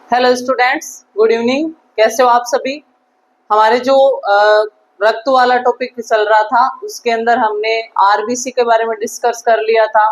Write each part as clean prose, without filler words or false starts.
Hello students, good evening. कैसे हो आप सभी। हमारे जो रक्त वाला टॉपिक चल रहा था उसके अंदर हमने आरबीसी के बारे में डिस्कस कर लिया था,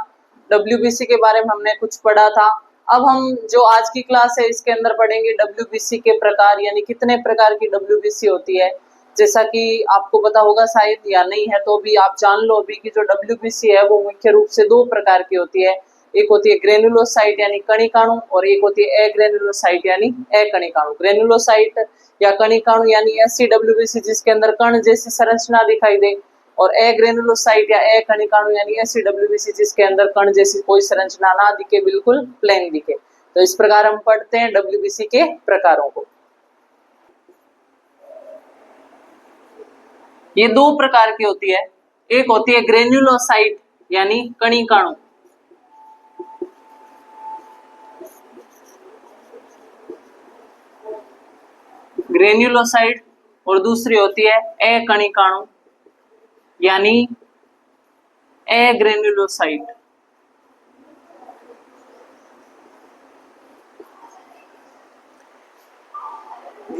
डब्ल्यूबीसी के बारे में हमने कुछ पढ़ा था। अब हम जो आज की क्लास है इसके अंदर पढ़ेंगे डब्ल्यूबीसी के प्रकार, यानी कितने प्रकार की डब्ल्यूबीसी होती है। जैसा कि आपको पता होगा शायद, या नहीं है तो भी आप जान लो अभी कि जो डब्ल्यूबीसी है वो मुख्य रूप से दो प्रकार की होती है। एक होती है ग्रेनुलोसाइट यानी कणिकाणु, और एक होती है एग्रेनुलोसाइट यानी अकणिकाणु। ग्रेनुलोसाइट या कणिकाणु यानी ऐसी डब्ल्यूबीसी जिसके अंदर कण जैसी संरचना दिखाई दे, और एग्रेनुलोसाइट या अकणिकाणु यानी ऐसी डब्ल्यूबीसी जिसके अंदर कण जैसी कोई संरचना ना दिखे, बिल्कुल प्लेन दिखे। तो इस प्रकार हम पढ़ते हैं डब्ल्यूबीसी के प्रकारों को। ये दो प्रकार की होती है। एक होती है ग्रेनुलोसाइट यानी कणिकाणु, ग्रेन्युलोसाइट, और दूसरी होती है अकणिकाणु यानी एग्रेन्युलोसाइट।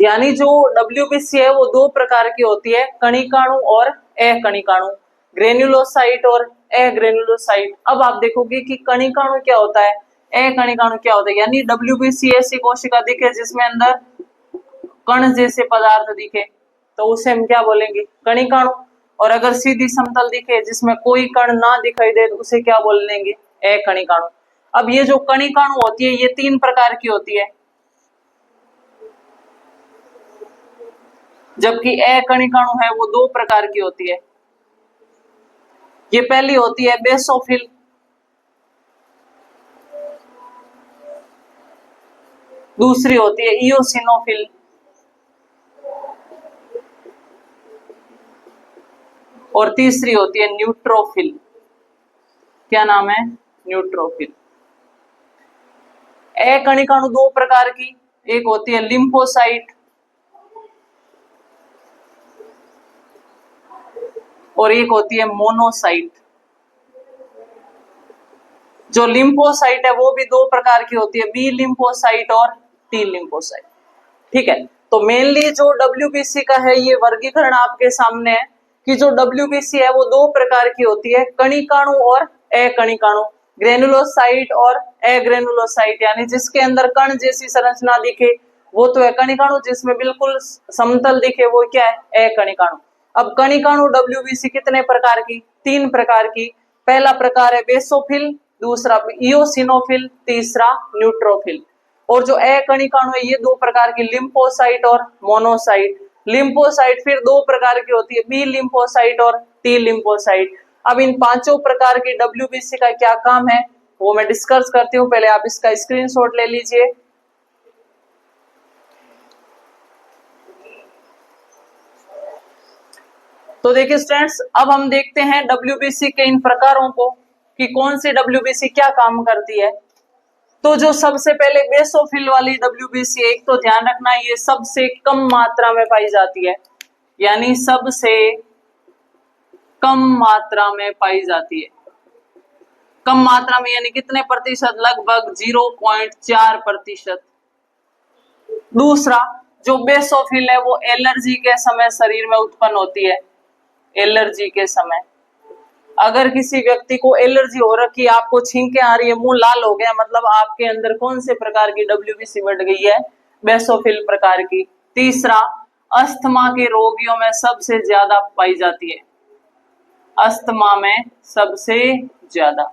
यानी जो डब्ल्यूबीसी है वो दो प्रकार की होती है, कणिकाणु और अकणिकाणु, ग्रेन्युलोसाइट और अग्रेन्युलोसाइट। अब आप देखोगे कि कणिकाणु क्या होता है, अकणिकाणु क्या होता है। यानी डब्ल्यूबीसी ऐसी कोशिका दिखे जिसमें अंदर कण जैसे पदार्थ दिखे तो उसे हम क्या बोलेंगे, कणिकाणु। और अगर सीधी समतल दिखे जिसमें कोई कण ना दिखाई दे तो उसे क्या बोल लेंगे, अकणिकाणु। अब ये जो कणिकाणु होती है ये तीन प्रकार की होती है, जबकि अकणिकाणु है वो दो प्रकार की होती है। ये पहली होती है बेसोफिल, दूसरी होती है इयोसिनोफिल, और तीसरी होती है न्यूट्रोफिल। क्या नाम है, न्यूट्रोफिल। अकणिकाणु दो प्रकार की, एक होती है लिम्फोसाइट और एक होती है मोनोसाइट। जो लिम्फोसाइट है वो भी दो प्रकार की होती है, बी लिम्फोसाइट और टी लिम्फोसाइट। ठीक है, तो मेनली जो डब्ल्यूबीसी का है ये वर्गीकरण आपके सामने है कि जो डब्ल्यूबीसी है वो दो प्रकार की होती है, कणिकाणु और अकणिकाणु, ग्रेनुलोसाइट और अग्रेनुलोसाइट। यानी जिसके अंदर कण जैसी संरचना दिखे वो तो है कणिकाणु, जिसमें बिल्कुल समतल दिखे वो क्या है, अकणिकाणु। अब कणिकाणु डब्ल्यूबीसी कितने प्रकार की, तीन प्रकार की। पहला प्रकार है बेसोफिल, दूसरा इयोसिनोफिल, तीसरा न्यूट्रोफिल। और जो अकणिकाणु है ये दो प्रकार की, लिम्फोसाइट और मोनोसाइट। लिम्फोसाइट फिर दो प्रकार की होती है, बी लिम्फोसाइट और टी लिम्फोसाइट। अब इन पांचों प्रकार की डब्ल्यूबीसी का क्या काम है वो मैं डिस्कस करती हूँ। पहले आप इसका स्क्रीनशॉट ले लीजिए। तो देखिए स्टूडेंट्स, अब हम देखते हैं डब्ल्यूबीसी के इन प्रकारों को कि कौन सी डब्ल्यूबीसी क्या काम करती है। तो जो सबसे पहले बेसोफिल वाली डब्ल्यूबीसी, एक तो ध्यान रखना ये सबसे कम मात्रा में पाई जाती है, यानी सबसे कम मात्रा में पाई जाती है। कम मात्रा में यानी कितने प्रतिशत, लगभग 0.4%। दूसरा जो बेसोफिल है वो एलर्जी के समय शरीर में उत्पन्न होती है। एलर्जी के समय अगर किसी व्यक्ति को एलर्जी हो रखी है, आपको छींकें आ रही है, मुंह लाल हो गया, मतलब आपके अंदर कौन से प्रकार की डब्ल्यूबीसी बढ़ गई है, बेसोफिल प्रकार की। तीसरा, अस्थमा के रोगियों में सबसे ज्यादा पाई जाती है, अस्थमा में सबसे ज्यादा।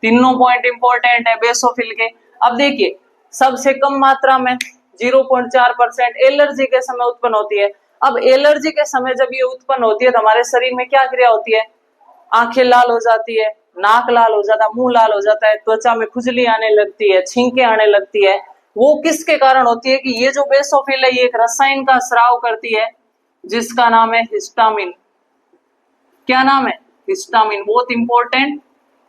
तीनों पॉइंट इंपॉर्टेंट है बेसोफिल के। अब देखिए सबसे कम मात्रा में 0.4% एलर्जी के समय उत्पन्न होती है। अब एलर्जी के समय जब ये उत्पन्न होती है तो हमारे शरीर में क्या क्रिया होती है, आंखें लाल हो जाती है, नाक लाल हो जाता है, मुंह लाल हो जाता है, त्वचा में खुजली आने लगती है, छींकें आने लगती है। वो किसके कारण होती है कि ये जो बेसोफिल है ये एक रसायन का स्राव करती है जिसका नाम है हिस्टामिन। क्या नाम है, हिस्टामिन। बहुत इंपॉर्टेंट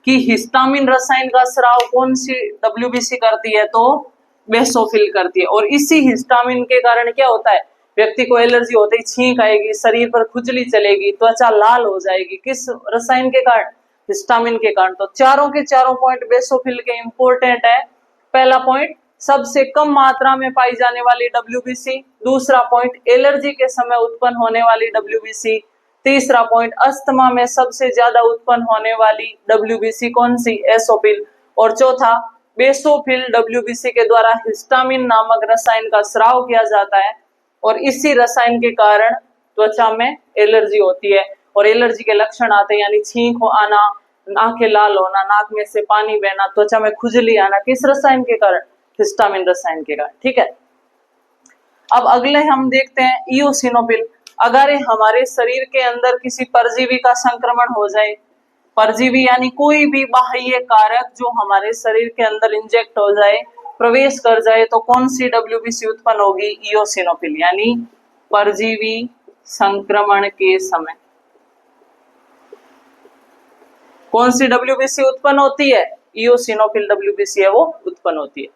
कि हिस्टामिन रसायन का स्राव कौन सी डब्ल्यूबीसी करती है, तो बेसोफिल करती है। और इसी हिस्टामिन के कारण क्या होता है, व्यक्ति को एलर्जी होते ही छींक आएगी, शरीर पर खुजली चलेगी, त्वचा लाल हो जाएगी। किस रसायन के कारण, हिस्टामिन के कारण। तो चारों के चारों पॉइंट बेसोफिल के इंपॉर्टेंट है। पहला पॉइंट सबसे कम मात्रा में पाई जाने वाली WBC। दूसरा पॉइंट, एलर्जी के समय उत्पन्न होने वाली WBC। तीसरा पॉइंट, अस्थमा में सबसे ज्यादा उत्पन्न होने वाली WBC कौन सी? एसोफिल। और चौथा, बेसोफिल WBC के द्वारा हिस्टामिन नामक रसायन का स्राव किया जाता है और इसी रसायन के कारण त्वचा में एलर्जी होती है और एलर्जी के लक्षण आते हैं, यानी छींक आना, आंखें लाल होना, नाक में से पानी बहना, त्वचा में खुजली आना। किस रसायन के कारण? हिस्टामिन रसायन के कारण। ठीक है, अब अगले हम देखते हैं इओसिनोफिल। अगर हमारे शरीर के अंदर किसी परजीवी का संक्रमण हो जाए, परजीवी यानी कोई भी बाह्य कारक जो हमारे शरीर के अंदर इंजेक्ट हो जाए, प्रवेश कर जाए, तो कौन सी WBC उत्पन्न होगी? इओसिनोफिल। यानी परजीवी संक्रमण के समय कौन सी WBC उत्पन्न होती है? इओसिनोफिल WBC है वो उत्पन्न होती है।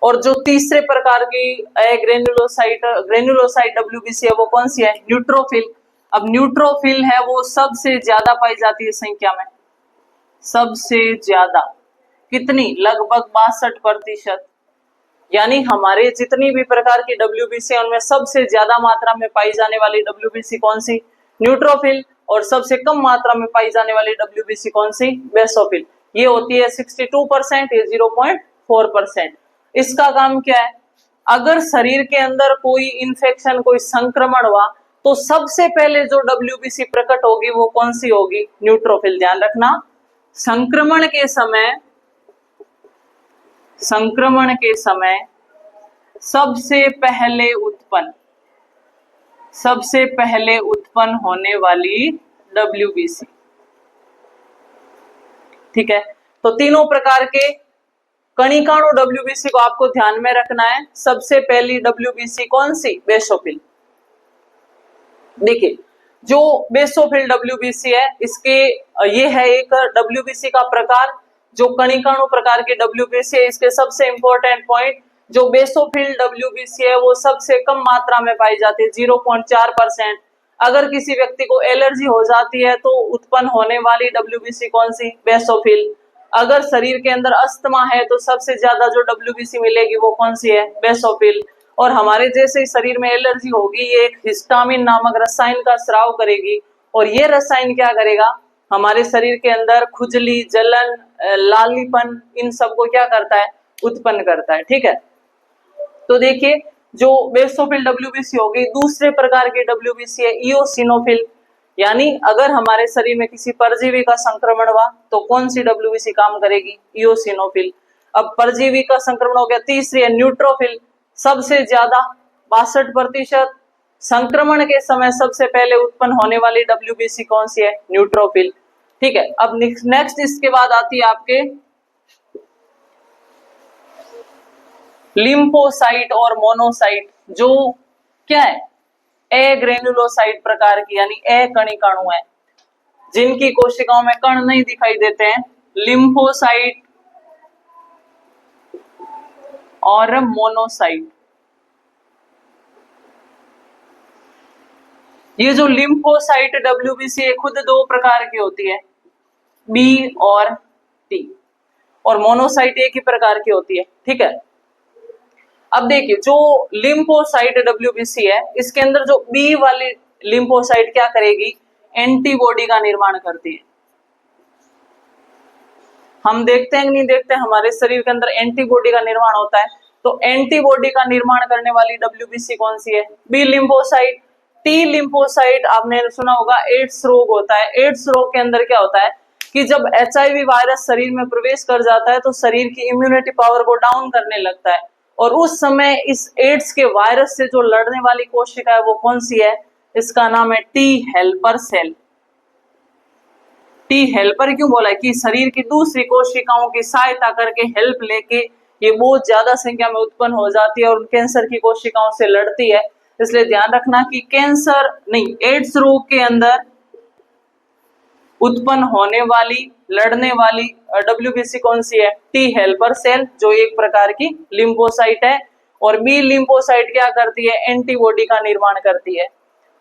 और जो तीसरे प्रकार की ग्रेनुलोसाइट WBC है वो कौन सी है? न्यूट्रोफिल। अब न्यूट्रोफिल है वो सबसे ज्यादा पाई जाती है संख्या में, सबसे ज्यादा कितनी? लगभग 62%। यानी हमारे जितनी भी प्रकार की WBC है उनमें सबसे ज्यादा मात्रा में पाई जाने वाली WBC कौन सी? न्यूट्रोफिल। और सबसे कम मात्रा में पाई जाने वाली WBC कौन सी? बेसोफिल। ये होती है 62%, ये 0.4%। इसका काम क्या है? अगर शरीर के अंदर कोई इंफेक्शन, कोई संक्रमण हुआ तो सबसे पहले जो WBC प्रकट होगी वो कौन सी होगी? न्यूट्रोफिल। ध्यान रखना, संक्रमण के समय सबसे पहले उत्पन्न होने वाली WBC। ठीक है, तो तीनों प्रकार के कणिकाणु WBC को आपको ध्यान में रखना है। सबसे पहली WBC कौन सी? बेसोफिल। देखिए, जो बेसोफिल WBC है, इसके ये है एक WBC का प्रकार, जो कणिकाणु प्रकार के WBC है। इसके सबसे इंपॉर्टेंट पॉइंट, जो बेसोफिल WBC है वो सबसे कम मात्रा में पाई जाती है, 0.4%। अगर किसी व्यक्ति को एलर्जी हो जाती है तो उत्पन्न होने वाली WBC कौन सी? बेसोफिल। अगर शरीर के अंदर अस्थमा है तो सबसे ज्यादा जो WBC मिलेगी वो कौन सी है? बेसोफिल। और हमारे जैसे शरीर में एलर्जी होगी, ये एक हिस्टामिन नामक रसायन का स्राव करेगी और ये रसायन क्या करेगा? हमारे शरीर के अंदर खुजली, जलन, लालीपन, इन सब को क्या करता है? उत्पन्न करता है। ठीक है, तो देखिए, जो बेसोफिल WBC होगी। दूसरे प्रकार की WBC है इओसिनोफिल। यानी अगर हमारे शरीर में किसी परजीवी का संक्रमण हुआ तो कौन सी WBC काम करेगी? इओसिनोफिल। अब परजीवी का संक्रमण हो गया। तीसरी है न्यूट्रोफिल, सबसे ज्यादा 62%। संक्रमण के समय सबसे पहले उत्पन्न होने वाली WBC कौन सी है? न्यूट्रोफिल। ठीक है, अब नेक्स्ट इसके बाद आती है आपके लिम्फोसाइट और मोनोसाइट, जो क्या है? एग्रेनुलोसाइट प्रकार की, यानी अकणिकाणु है, जिनकी कोशिकाओं में कण नहीं दिखाई देते हैं। लिम्फोसाइट और मोनोसाइट। ये जो लिम्फोसाइट WBC है खुद दो प्रकार की होती है, B और T, और मोनोसाइट एक ही प्रकार की होती है। ठीक है, अब देखिए, जो लिम्फोसाइट WBC है, इसके अंदर जो B वाली लिम्फोसाइट क्या करेगी? एंटीबॉडी का निर्माण करती है। हम देखते हैं कि नहीं देखते, हमारे शरीर के अंदर एंटीबॉडी का निर्माण होता है। तो एंटीबॉडी का निर्माण करने वाली WBC कौन सी है? B lymphocyte. T लिम्फोसाइट, आपने सुना होगा एड्स रोग होता है। एड्स रोग के अंदर क्या होता है कि जब HIV वायरस शरीर में प्रवेश कर जाता है तो शरीर की इम्यूनिटी पावर को डाउन करने लगता है, और उस समय इस एड्स के वायरस से जो लड़ने वाली कोशिका है वो कौन सी है? इसका नाम है T helper cell. T helper क्यों बोला है? कि शरीर की दूसरी कोशिकाओं की सहायता करके, हेल्प लेके ये बहुत ज्यादा संख्या में उत्पन्न हो जाती है और कैंसर की कोशिकाओं से लड़ती है। इसलिए ध्यान रखना कि कैंसर नहीं, एड्स रोग के अंदर उत्पन्न होने वाली, लड़ने वाली WBC कौन सी है? T हेल्पर सेल, जो एक प्रकार की लिम्फोसाइट है। और B लिम्फोसाइट क्या करती है? एंटीबॉडी का निर्माण करती है।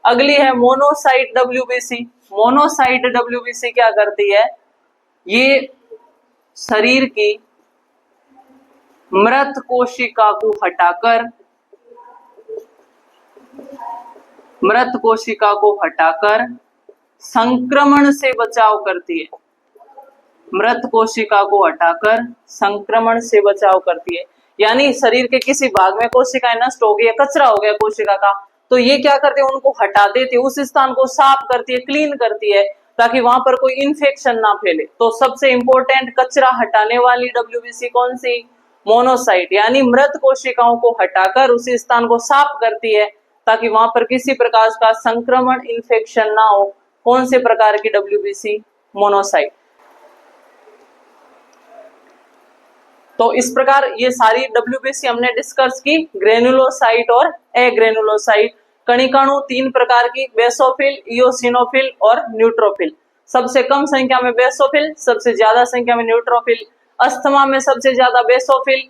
अगली है मोनोसाइट WBC। मोनोसाइट WBC क्या करती है? ये शरीर की मृत कोशिका को हटाकर संक्रमण से बचाव करती है। मृत कोशिका को हटाकर संक्रमण से बचाव करती है। यानी शरीर के किसी भाग में कोशिकाएं नष्ट हो गई, कचरा हो गया कोशिका का, तो ये क्या करते हैं, उनको हटा देती है, उस स्थान को साफ करती है, क्लीन करती है, ताकि वहां पर कोई इन्फेक्शन ना फैले। तो सबसे इंपॉर्टेंट कचरा हटाने वाली डब्ल्यूबीसी कौन सी? मोनोसाइट। यानी मृत कोशिकाओं को हटाकर उसी स्थान को साफ करती है ताकि वहां पर किसी प्रकार का संक्रमण, इन्फेक्शन ना हो। कौन से प्रकार की डब्ल्यूबीसी? मोनोसाइट। तो इस प्रकार ये सारी डब्ल्यूबीसी हमने डिस्कस की, ग्रेनुलोसाइट और एग्रेनुलोसाइट। कणिकाणु तीन प्रकार की, बेसोफिल, इओसिनोफिल और न्यूट्रोफिल। सबसे कम संख्या में बेसोफिल, सबसे ज्यादा संख्या में न्यूट्रोफिल। अस्थमा में सबसे ज्यादा बेसोफिल,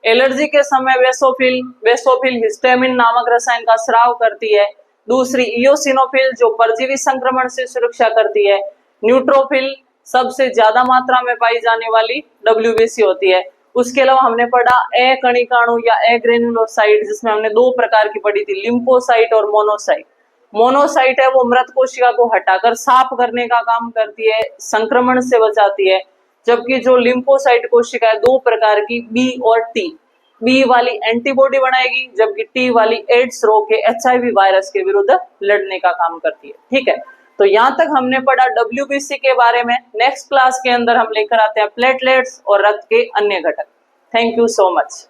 एलर्जी के समय बेसोफिल हिस्टामिन नामक रसायन का स्राव करती है। दूसरी इओसिनोफिल जो परजीवी संक्रमण से सुरक्षा करती है। न्यूट्रोफिल सबसे ज्यादा मात्रा में पाई जाने वाली डब्ल्यूबीसी होती है। उसके अलावा हमने पढ़ा ए कणिकाणु या ए ग्रेनुलोसाइट, जिसमें हमने दो प्रकार की पढ़ी थी, लिम्फोसाइट और मोनोसाइट। मोनोसाइट है वो मृत कोशिका को हटाकर साफ करने का काम करती है, संक्रमण से बचाती है। जबकि जो लिम्फोसाइट कोशिका है दो प्रकार की, बी और टी। बी वाली एंटीबॉडी बनाएगी, जबकि टी वाली एड्स रोग के, HIV वायरस के विरुद्ध लड़ने का काम करती है। ठीक है, तो यहाँ तक हमने पढ़ा डब्ल्यूबीसी के बारे में। नेक्स्ट क्लास के अंदर हम लेकर आते हैं प्लेटलेट्स और रक्त के अन्य घटक। Thank you so much.